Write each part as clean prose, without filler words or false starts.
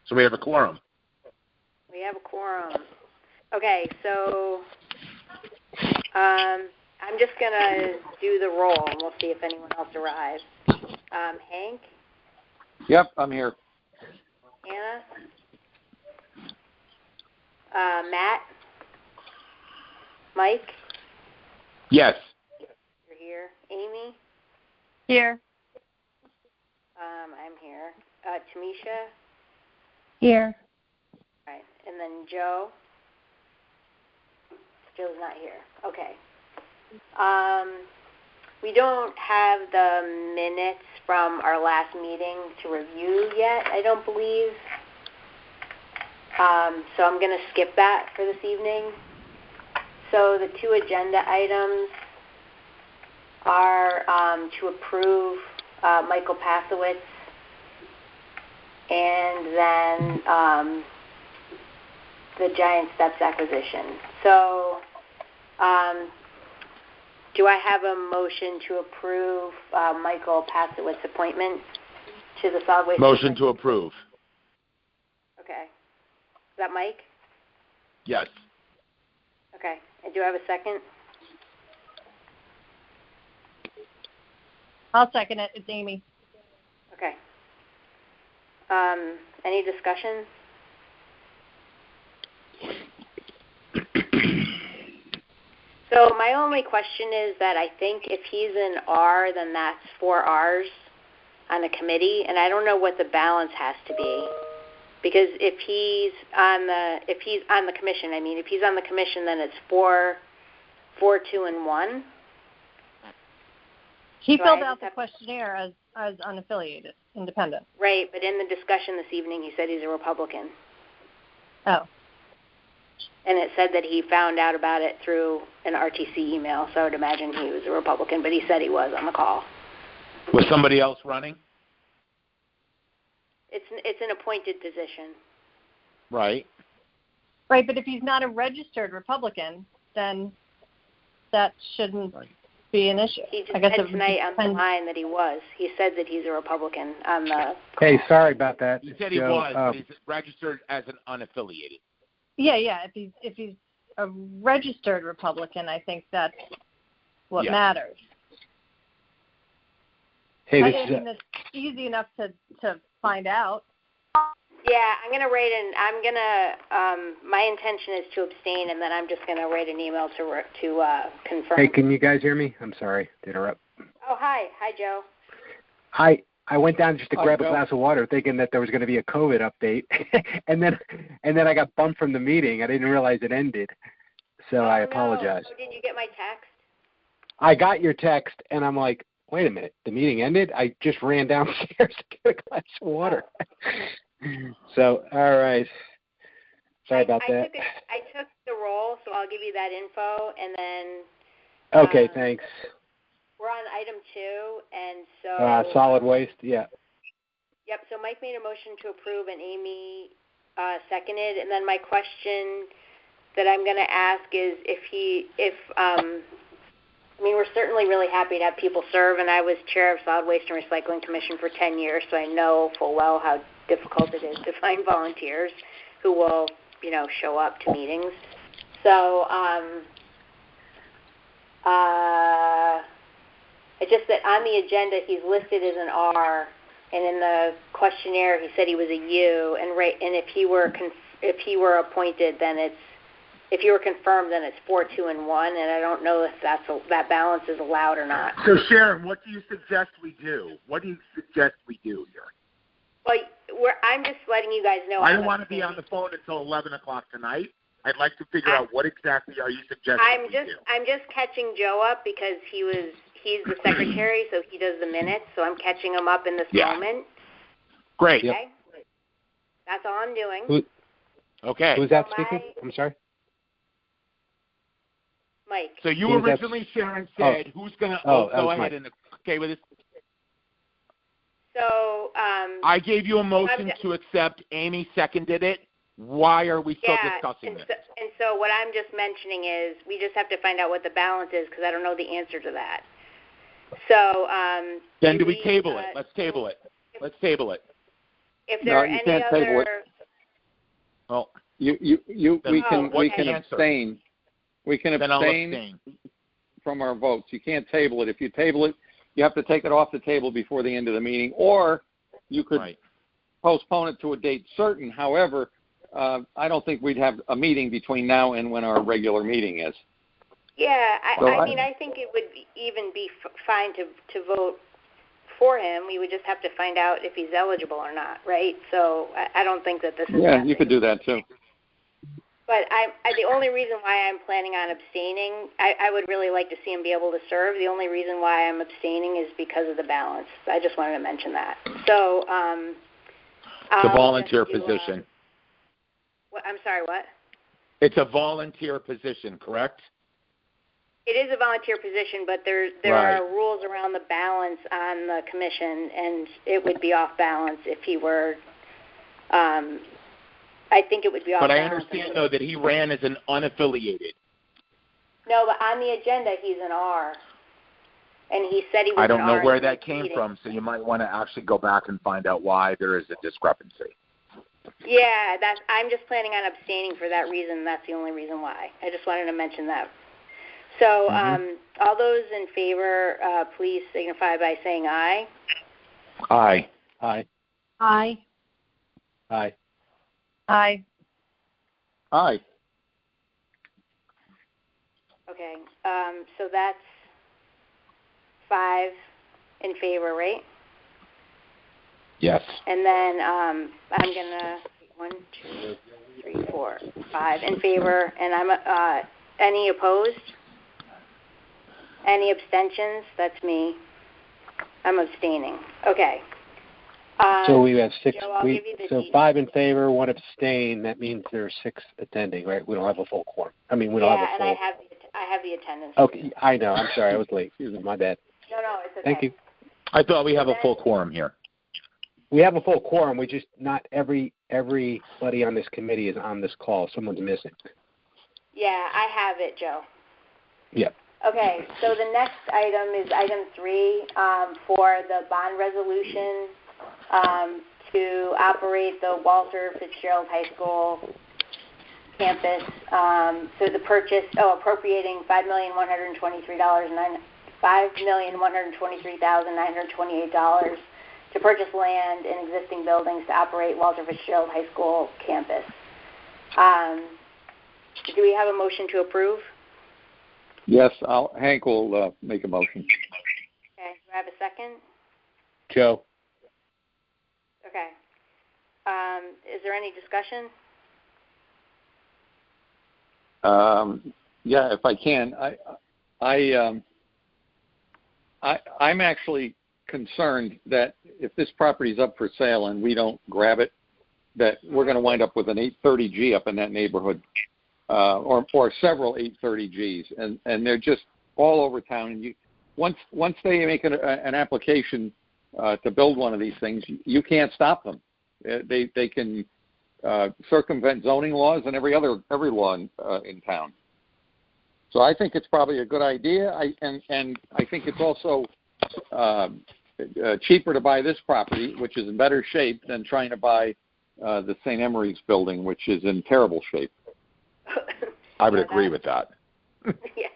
So we have a quorum. We have a quorum. Okay, so I'm just going to do the roll, and we'll see if anyone else arrives. Hank? Yep, I'm here. Anna? Matt? Mike? Yes. You're here. Amy? Here. I'm here. Tamisha? Here. All right, and then Joe? Joe's not here. Okay. We don't have the minutes from our last meeting to review yet, I don't believe. So I'm going to skip that for this evening. So the two agenda items are to approve Michael Pasowitz and then the Giant Steps acquisition. So do I have a motion to approve Michael Pasowitz's appointment to the Solid Waste? Motion to approve. Okay. Is that Mike? Yes. Okay. And do I have a second? I'll second it. It's Amy. Okay. Any discussion? So my only question is that I think if he's an R, then that's 4 R's on a committee, and I don't know what the balance has to be. Because if he's on the commission, if he's on the commission, then it's 4, 2, and 1. He filled out the questionnaire as unaffiliated, independent. Right, but in the discussion this evening, he said he's a Republican. Oh. And it said that he found out about it through an RTC email, so I would imagine he was a Republican, but he said he was on the call. Was somebody else running? It's an appointed position. Right. Right, but if he's not a registered Republican, then that shouldn't be an issue. He just said tonight on the line that he was. He said that he's a Republican on the call. Hey, sorry about that. He said he was, but he's registered as an unaffiliated. Yeah. If he's a registered Republican, I think that's what matters. Hey, it's easy enough to find out. Yeah, I'm going to write my intention is to abstain, and then I'm just going to write an email to confirm. Hey, can you guys hear me? I'm sorry to interrupt. Oh, hi. Hi, Joe. I went down just to grab a glass of water thinking that there was going to be a COVID update, and then I got bumped from the meeting. I didn't realize it ended, so I apologize. No. Oh, did you get my text? I got your text, and I'm like, wait a minute, the meeting ended? I just ran downstairs to get a glass of water. So, all right. Sorry about that. I took the roll, so I'll give you that info, and then... Okay, thanks. We're on item 2, and so... solid waste, yeah. Yep, so Mike made a motion to approve, and Amy seconded, and then my question that I'm going to ask is we're certainly really happy to have people serve, and I was chair of Solid Waste and Recycling Commission for 10 years, so I know full well how difficult it is to find volunteers who will, show up to meetings. So it's just that on the agenda he's listed as an R, and in the questionnaire he said he was a U, and if he were appointed, then if you were confirmed, then it's 4, 2, and 1, and I don't know if that balance is allowed or not. So, Sharon, what do you suggest we do? What do you suggest we do here? Well, I'm just letting you guys know. I don't want to be on the phone until 11 o'clock tonight. I'd like to figure out what exactly are you suggesting we do. I'm just catching Joe up because he's the secretary, so he does the minutes, so I'm catching him up in this moment. Great. Okay? Yep. That's all I'm doing. Okay. Who's that speaking? I'm sorry? Mike. So you originally, Sharon, said who's going to go ahead and okay with it? So I gave you a motion to accept. Amy seconded it. Why are we still discussing this? And so what I'm just mentioning is we just have to find out what the balance is because I don't know the answer to that. So then do we table it? Let's table it. Let's table it. If there are any other Well, we can answer? abstain. We can Then I'll abstain from our votes. You can't table it. If you table it, you have to take it off the table before the end of the meeting, or you could postpone it to a date certain. However, I don't think we'd have a meeting between now and when our regular meeting is. Yeah, I think it would even be fine to vote for him. We would just have to find out if he's eligible or not, right? So I don't think that this is... Yeah, you could do that too. But the only reason why I'm planning on abstaining, I would really like to see him be able to serve. The only reason why I'm abstaining is because of the balance. I just wanted to mention that. So... it's a volunteer position. I'm sorry, what? It's a volunteer position, correct? It is a volunteer position, but there are rules around the balance on the commission, and it would be off balance if he were. I think it would be off balance. But I understand, though, that he ran as an unaffiliated. No, but on the agenda, he's an R. And he said he was an R. I don't know where that came from, so you might want to actually go back and find out why there is a discrepancy. Yeah, I'm just planning on abstaining for that reason. That's the only reason why. I just wanted to mention that. So all those in favor, please signify by saying aye. Aye. Aye. Aye. Aye. Aye. Aye. Okay, so that's 5 in favor, right? Yes. And then I'm going to 1, 2, 3, 4, 5 in favor, and I'm any opposed? Any abstentions? That's me. I'm abstaining. Okay. So we have 6. Joe, 5 in favor, 1 abstain. That means there are 6 attending, right? We don't have a full quorum. I mean, we don't have a full. Yeah, and I have the attendance. Okay, I know. I'm sorry, I was late. Excuse me, my bad. No, it's okay. Thank you. I thought we have a full quorum here. We have a full quorum. We just not everybody on this committee is on this call. Someone's missing. Yeah, I have it, Joe. Yep. Okay, so the next item is item 3 for the bond resolution to operate the Walter Fitzgerald High School campus. So the purchase, appropriating $5,123,928 to purchase land in existing buildings to operate Walter Fitzgerald High School campus. Do we have a motion to approve? Yes, Hank will make a motion. Okay, do I have a second? Joe. Okay. Is there any discussion? Yeah, if I can, I'm actually concerned that if this property is up for sale and we don't grab it, that we're going to wind up with an 830G up in that neighborhood, or several 830Gs, and they're just all over town. And once they make an application to build one of these things, you can't stop them. They can circumvent zoning laws and every law in town. So I think it's probably a good idea. And I think it's also cheaper to buy this property, which is in better shape, than trying to buy the St. Emery's building, which is in terrible shape. I would agree with that. Yes.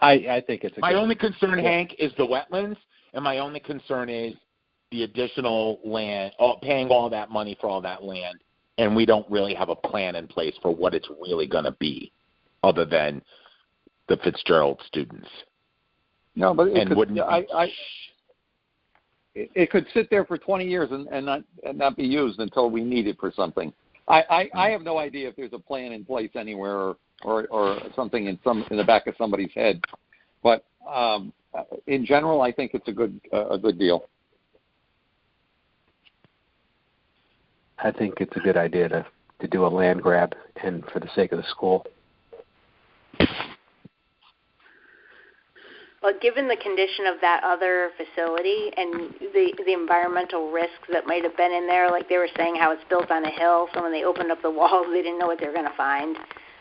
I think it's my only concern, Hank, is the wetlands, and my only concern is the additional land, paying all that money for all that land, and we don't really have a plan in place for what it's really going to be, other than the Fitzgerald students. No, but it could sit there for 20 years and not be used until we need it for something. I have no idea if there's a plan in place anywhere or something in the back of somebody's head, but in general, I think it's a good deal. I think it's a good idea to do a land grab, and for the sake of the school. Well, given the condition of that other facility and the environmental risks that might have been in there, like they were saying how it's built on a hill, so when they opened up the walls, they didn't know what they were going to find.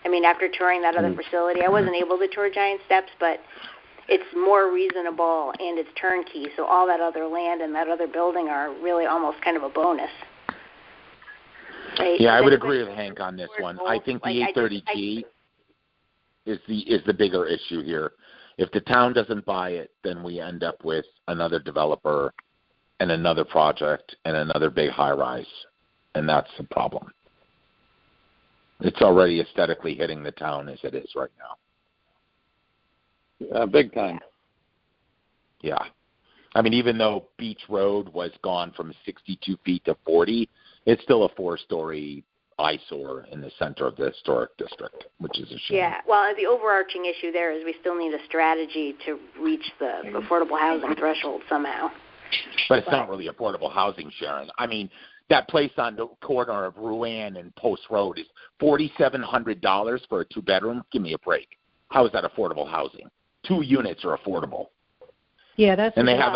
I mean, after touring that other facility, I wasn't able to tour Giant Steps, but it's more reasonable and it's turnkey, so all that other land and that other building are really almost kind of a bonus. Right? Yeah, I Does would anybody agree with Hank on this support one. I both? think the Like, 830G is the bigger issue here. If the town doesn't buy it, then we end up with another developer and another project and another big high-rise, and that's the problem. It's already aesthetically hitting the town as it is right now. Big time. Yeah. I mean, even though Beach Road was gone from 62 feet to 40, it's still a 4-story eyesore in the center of the historic district, which is a shame. Yeah, well, the overarching issue there is we still need a strategy to reach the affordable housing threshold somehow. But it's not really affordable housing, Sharon. I mean, that place on the corner of Rouen and Post Road is $4,700 for a 2-bedroom. Give me a break. How is that affordable housing? 2 units are affordable. Yeah, that's. And they have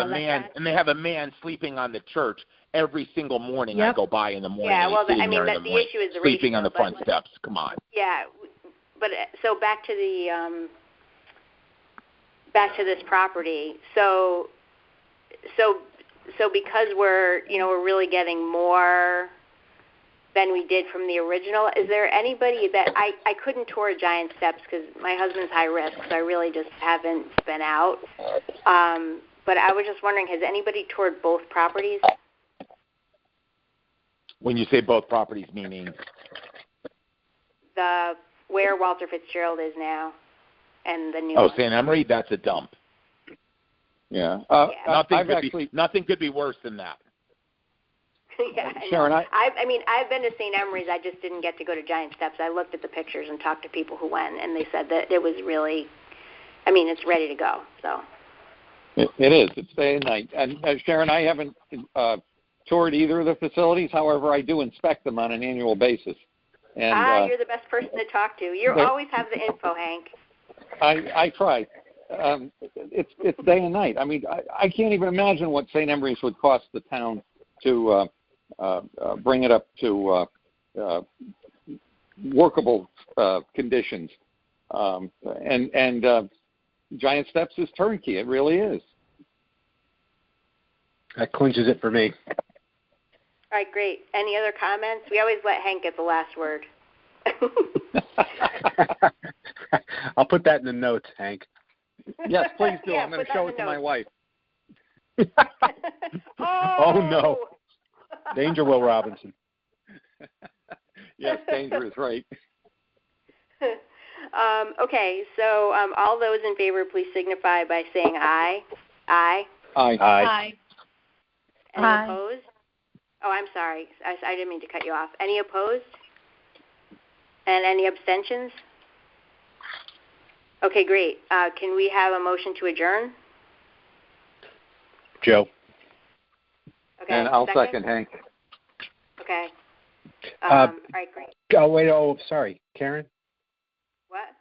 a man sleeping on the church every single morning. Yep. I go by in the morning. Yeah, well, and he's I mean, there in the the morning, issue is the sleeping ratio, on the front steps. Come on. Yeah, but so back to this property. So because we're really getting more than we did from the original, is there anybody that I couldn't tour Giant Steps because my husband's high risk, so I really just haven't been out. But I was just wondering, has anybody toured both properties? When you say both properties, meaning? Where Walter Fitzgerald is now and the new Oh, one. St. Emery, that's a dump. Yeah. Nothing could be worse than that. Yeah, Sharon, I mean, I've been to St. Emery's. I just didn't get to go to Giant Steps. I looked at the pictures and talked to people who went, and they said that it was really, it's ready to go. So. It is. It's day and night. And Sharon, I haven't toured either of the facilities. However, I do inspect them on an annual basis. And you're the best person to talk to. You always have the info, Hank. I try. It's day and night. I mean, I can't even imagine what St. Emery's would cost the town to bring it up to workable conditions. And Giant Steps is turnkey. It really is. That clinches it for me. All right, great. Any other comments? We always let Hank get the last word. I'll put that in the notes, Hank. Yes, please do. Yeah, I'm going to show it to my wife. Oh, no. Danger, Will Robinson. Yes, danger is right. Okay, so all those in favor, please signify by saying aye. Aye. Aye. Aye. Any Aye. opposed? Oh, I'm sorry. I didn't mean to cut you off. Any opposed? And any abstentions? Okay, great. Can we have a motion to adjourn? Joe. Okay. And I'll second Hank. Okay. All right, great. Oh, wait. Oh, sorry. Karen? What?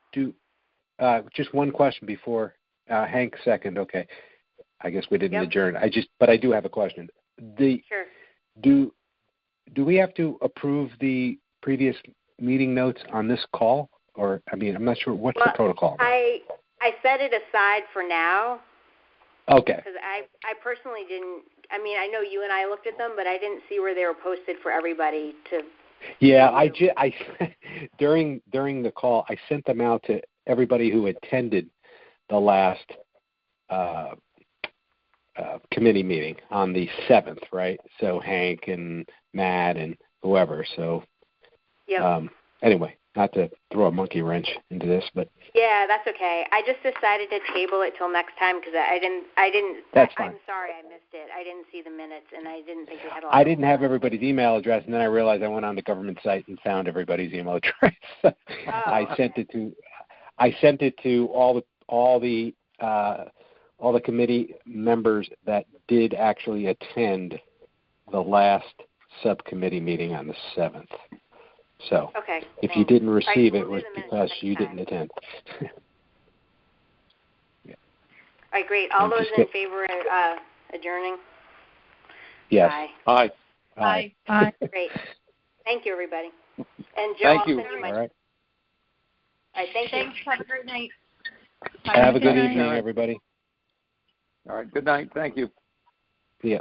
Just one question before Hank second. Okay. I guess we didn't Yep. adjourn. But I do have a question. Sure. Do we have to approve the previous meeting notes on this call? Or, I'm not sure. What's the protocol? I set it aside for now. Okay. Because I personally didn't. I know you and I looked at them, but I didn't see where they were posted for everybody to. Yeah, I during the call, I sent them out to everybody who attended the last committee meeting on the 7th, right? So Hank and Matt and whoever. So Yep. Anyway, not to throw a monkey wrench into this, but yeah, that's okay. I just decided to table it till next time because I didn't. That's fine. I'm sorry I missed it. I didn't see the minutes, and I didn't think we had a lot. I didn't have everybody's email address, and then I realized I went on the government site and found everybody's email address. I sent it to all the committee members that did actually attend the last subcommittee meeting on the 7th. So okay, if you didn't receive right, it, was because you didn't attend. All right, great. All those in favor of adjourning? Yes. Aye. Aye. Aye. Great. Thank you, everybody. And Joe, Thank I'll you. send you my. All right. All right, thank you. Thanks. Have a great night. Have a good night. evening, everybody. All right. Good night. Thank you. See ya.